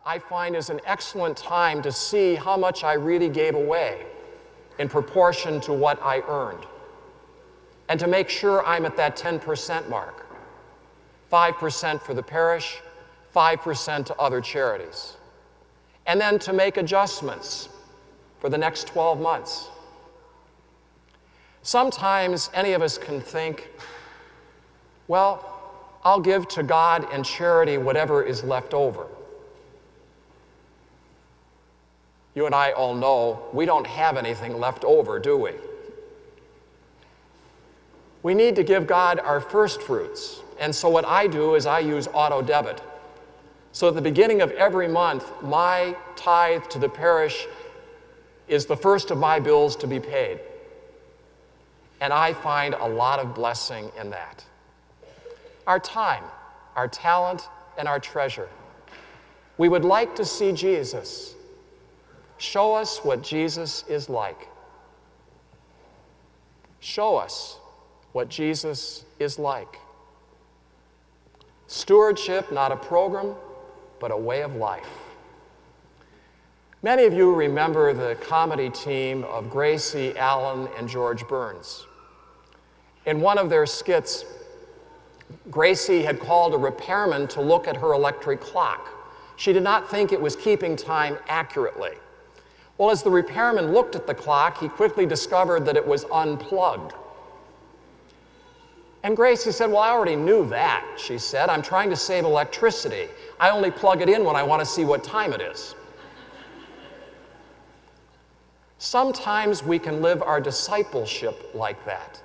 I find is an excellent time to see how much I really gave away in proportion to what I earned, and to make sure I'm at that 10% mark. 5% for the parish, 5% to other charities. And then to make adjustments for the next 12 months. Sometimes any of us can think, well, I'll give to God and charity whatever is left over. You and I all know we don't have anything left over, do we? We need to give God our first fruits. And so what I do is I use auto debit. So at the beginning of every month, my tithe to the parish is the first of my bills to be paid. And I find a lot of blessing in that. Our time, our talent, and our treasure. We would like to see Jesus. Show us what Jesus is like. Show us what Jesus is like. Stewardship, not a program, but a way of life. Many of you remember the comedy team of Gracie Allen and George Burns. In one of their skits, Gracie had called a repairman to look at her electric clock. She did not think it was keeping time accurately. Well, as the repairman looked at the clock, he quickly discovered that it was unplugged. And Gracie said, well, I already knew that, she said. I'm trying to save electricity. I only plug it in when I want to see what time it is. Sometimes we can live our discipleship like that,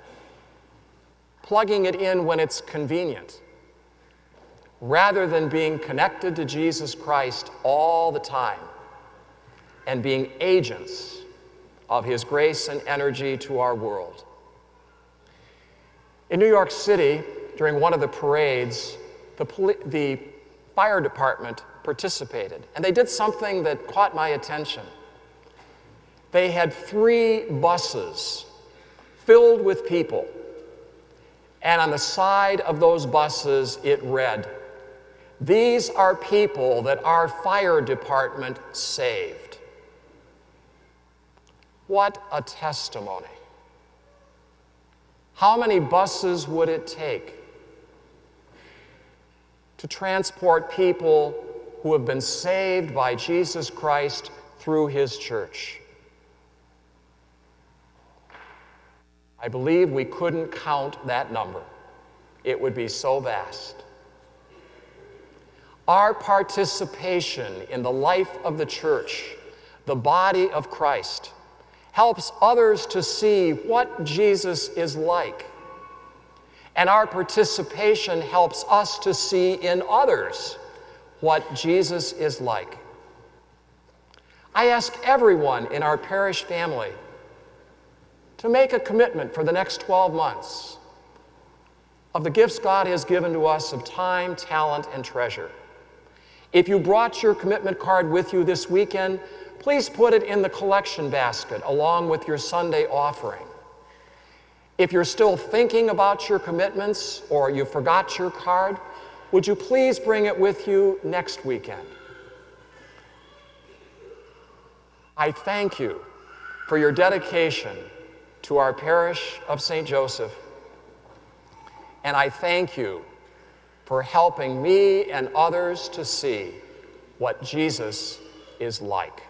plugging it in when it's convenient, rather than being connected to Jesus Christ all the time and being agents of His grace and energy to our world. In New York City, during one of the parades, the fire department participated, and they did something that caught my attention. They had 3 buses filled with people, and on the side of those buses it read, "These are people that our fire department saved." What a testimony. How many buses would it take to transport people who have been saved by Jesus Christ through His church? I believe we couldn't count that number. It would be so vast. Our participation in the life of the church, the body of Christ, helps others to see what Jesus is like. And our participation helps us to see in others what Jesus is like. I ask everyone in our parish family to make a commitment for the next 12 months of the gifts God has given to us of time, talent, and treasure. If you brought your commitment card with you this weekend, please put it in the collection basket along with your Sunday offering. If you're still thinking about your commitments or you forgot your card, would you please bring it with you next weekend? I thank you for your dedication to our parish of St. Joseph, and I thank you for helping me and others to see what Jesus is like.